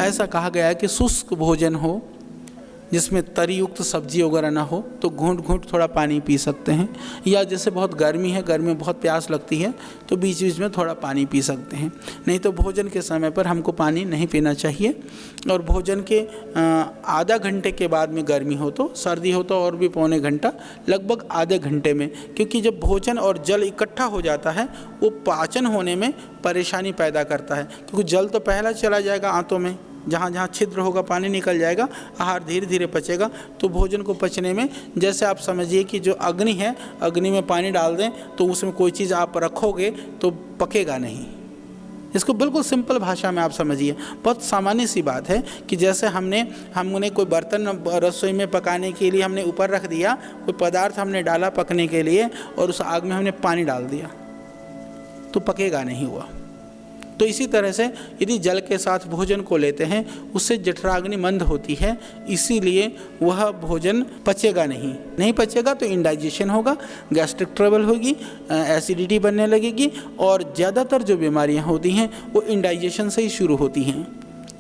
ऐसा कहा गया है कि शुष्क भोजन हो जिसमें तरी युक्त सब्जी वगैरह ना हो तो घूंट घूंट थोड़ा पानी पी सकते हैं, या जैसे बहुत गर्मी है, गर्मी में बहुत प्यास लगती है तो बीच बीच में थोड़ा पानी पी सकते हैं। नहीं तो भोजन के समय पर हमको पानी नहीं पीना चाहिए। और भोजन के आधा घंटे के बाद में गर्मी हो तो, सर्दी हो तो और भी पौने घंटा, लगभग आधे घंटे में, क्योंकि जब भोजन और जल इकट्ठा हो जाता है वो पाचन होने में परेशानी पैदा करता है, क्योंकि जल तो पहला चला जाएगा आंतों में, जहाँ जहाँ छिद्र होगा पानी निकल जाएगा, आहार धीरे धीरे पचेगा। तो भोजन को पचने में जैसे आप समझिए कि जो अग्नि है, अग्नि में पानी डाल दें तो उसमें कोई चीज़ आप रखोगे तो पकेगा नहीं। इसको बिल्कुल सिंपल भाषा में आप समझिए, बहुत सामान्य सी बात है कि जैसे हमने कोई बर्तन रसोई में पकाने के लिए हमने ऊपर रख दिया, कोई पदार्थ हमने डाला पकने के लिए और उस आग में हमने पानी डाल दिया तो पकेगा नहीं हुआ। तो इसी तरह से यदि जल के साथ भोजन को लेते हैं उससे जठराग्नि मंद होती है, इसीलिए वह भोजन पचेगा नहीं पचेगा तो इंडाइजेशन होगा, गैस्ट्रिक ट्रबल होगी, एसिडिटी बनने लगेगी, और ज़्यादातर जो बीमारियां होती हैं वो इंडाइजेशन से ही शुरू होती हैं।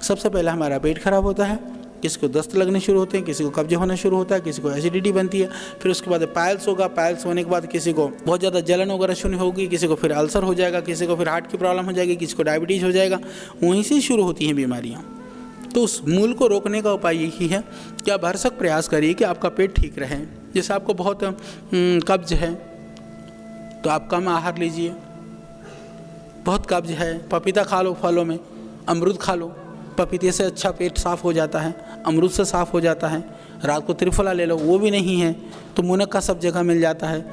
सबसे पहले हमारा पेट खराब होता है, किसी को दस्त लगने शुरू होते हैं, किसी को कब्ज होना शुरू होता है, किसी को एसिडिटी बनती है, फिर उसके बाद पाइल्स होगा, पाइल्स होने के बाद किसी को बहुत ज़्यादा जलन वगैरह शुरू होगी, किसी को फिर अल्सर हो जाएगा, किसी को फिर हार्ट की प्रॉब्लम हो जाएगी, किसी को डायबिटीज़ हो जाएगा। वहीं से शुरू होती हैं बीमारियाँ। तो उस मूल को रोकने का उपाय यही है कि आप भरसक प्रयास करिए कि आपका पेट ठीक रहे। जैसे आपको बहुत कब्ज है तो आप कम आहार लीजिए, बहुत कब्ज है पपीता खा लो, फलों में अमरूद खा लो, पपीते से अच्छा पेट साफ़ हो जाता है, अमरूद से साफ़ हो जाता है। रात को त्रिफला ले लो, वो भी नहीं है तो मुनक्का सब जगह मिल जाता है,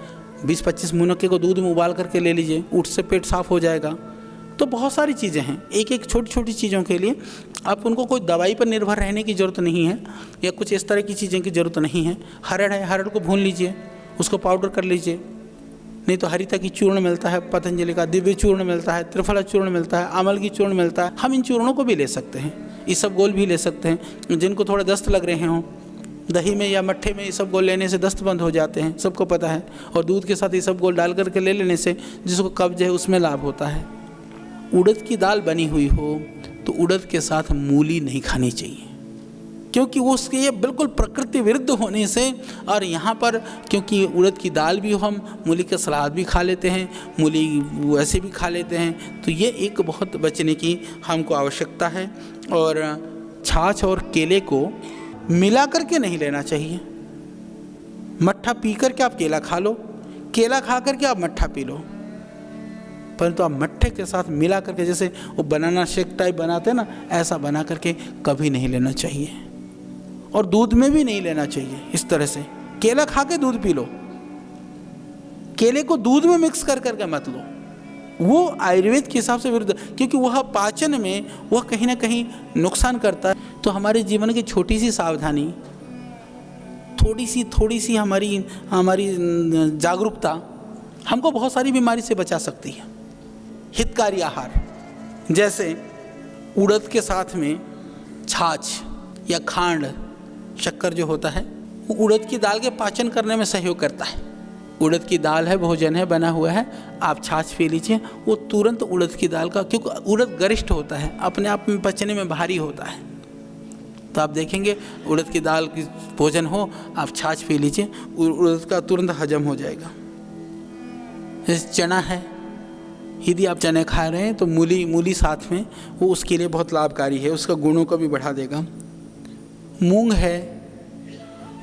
20-25 मुनक्के को दूध में उबाल करके ले लीजिए, उससे पेट साफ़ हो जाएगा। तो बहुत सारी चीज़ें हैं, एक एक छोटी छोटी चीज़ों के लिए आप उनको कोई दवाई पर निर्भर रहने की ज़रूरत नहीं है, या कुछ इस तरह की चीज़ें की ज़रूरत नहीं है। हरड़ है, हरड़ को भून लीजिए, उसको पाउडर कर लीजिए, नहीं तो हरिता की चूर्ण मिलता है, पतंजलि का दिव्य चूर्ण मिलता है, त्रिफला चूर्ण मिलता है, अमल की चूर्ण मिलता है। हम इन चूर्णों को भी ले सकते हैं, इसबगोल भी ले सकते हैं। जिनको थोड़ा दस्त लग रहे हों, दही में या मट्ठे में इसबगोल लेने से दस्त बंद हो जाते हैं, सबको पता है। और दूध के साथ इसबगोल डाल करके ले लेने से जिसको कब्ज है उसमें लाभ होता है। उड़द की दाल बनी हुई हो तो उड़द के साथ मूली नहीं खानी चाहिए, क्योंकि वो उसके ये बिल्कुल प्रकृति विरुद्ध होने से। और यहाँ पर क्योंकि उड़द की दाल भी हम मूली का सलाद भी खा लेते हैं, मूली वैसे भी खा लेते हैं, तो ये एक बहुत बचने की हमको आवश्यकता है। और छाछ और केले को मिला करके नहीं लेना चाहिए। मट्ठा पी करके आप केला खा लो, केला खा करके आप मट्ठा पी लो, परंतु आप मट्ठे के साथ मिला करके, जैसे वो बनाना शेक टाइप बनाते हैं ना, ऐसा बना करके कभी नहीं लेना चाहिए। और दूध में भी नहीं लेना चाहिए इस तरह से। केला खा के दूध पी लो, केले को दूध में मिक्स कर करके मत लो, वो आयुर्वेद के हिसाब से विरुद्ध, क्योंकि वह पाचन में वह कहीं ना कहीं नुकसान करता है। तो हमारे जीवन की छोटी सी सावधानी, थोड़ी सी हमारी जागरूकता हमको बहुत सारी बीमारी से बचा सकती है। हितकारी आहार, जैसे उड़द के साथ में छाछ या खांड, शक्कर जो होता है, वो उड़द की दाल के पाचन करने में सहयोग करता है। उड़द की दाल है, भोजन है बना हुआ है, आप छाछ पी लीजिए, वो तुरंत उड़द की दाल का, क्योंकि उड़द गरिष्ठ होता है, अपने आप में पचने में भारी होता है, तो आप देखेंगे उड़द की दाल की भोजन हो, आप छाछ पी लीजिए, उड़द का तुरंत हजम हो जाएगा। जैसे चना है, यदि आप चने खा रहे हैं तो मूली साथ में, वो उसके लिए बहुत लाभकारी है, उसका गुणों को भी बढ़ा देगा। मूंग है,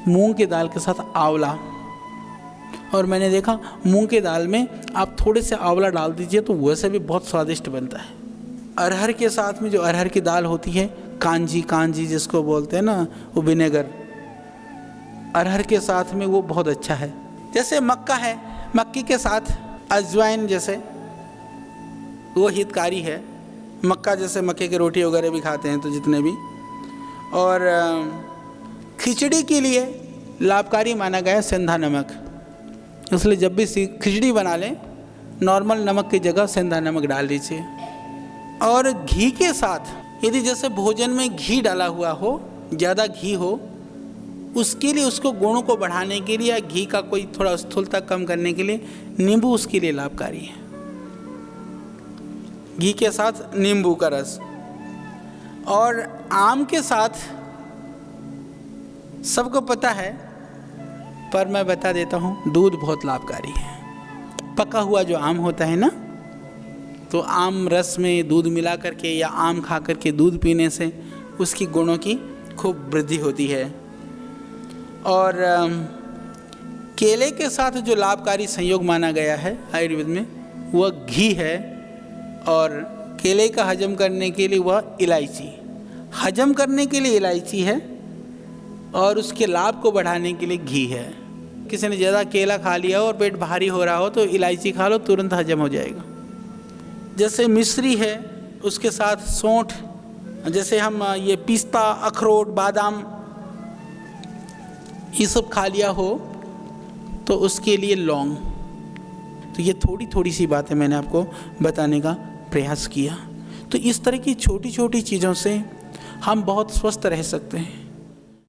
मूंग की दाल के साथ आंवला, और मैंने देखा मूंग की दाल में आप थोड़े से आंवला डाल दीजिए तो वैसे भी बहुत स्वादिष्ट बनता है। अरहर के साथ में जो अरहर की दाल होती है, कांजी जिसको बोलते हैं ना, वो विनेगर, अरहर के साथ में वो बहुत अच्छा है। जैसे मक्का है, मक्की के साथ अजवाइन, जैसे वो हितकारी है। मक्का जैसे मक्के की रोटी वगैरह भी खाते हैं तो जितने भी, और खिचड़ी के लिए लाभकारी माना गया है सेंधा नमक, इसलिए जब भी खिचड़ी बना लें नॉर्मल नमक की जगह सेंधा नमक डाल दीजिए। और घी के साथ यदि जैसे भोजन में घी डाला हुआ हो, ज़्यादा घी हो, उसके लिए, उसको गुणों को बढ़ाने के लिए, या घी का कोई थोड़ा स्थूलता कम करने के लिए नींबू उसके लिए लाभकारी है। घी के साथ नींबू का रस, और आम के साथ सबको पता है, पर मैं बता देता हूँ, दूध बहुत लाभकारी है। पका हुआ जो आम होता है ना, तो आम रस में दूध मिला करके या आम खा करके दूध पीने से उसकी गुणों की खूब वृद्धि होती है। और केले के साथ जो लाभकारी संयोग माना गया है आयुर्वेद में, वह घी है। और केले का हजम करने के लिए वह इलायची, हजम करने के लिए इलायची है और उसके लाभ को बढ़ाने के लिए घी है। किसी ने ज़्यादा केला खा लिया हो और पेट भारी हो रहा हो तो इलायची खा लो, तुरंत हजम हो जाएगा। जैसे मिश्री है, उसके साथ सौंठ, जैसे हम ये पिस्ता, अखरोट, बादाम ये सब खा लिया हो तो उसके लिए लौंग। तो ये थोड़ी थोड़ी सी बातें मैंने आपको बताने का प्रयास किया। तो इस तरह की छोटी छोटी चीज़ों से हम बहुत स्वस्थ रह सकते हैं।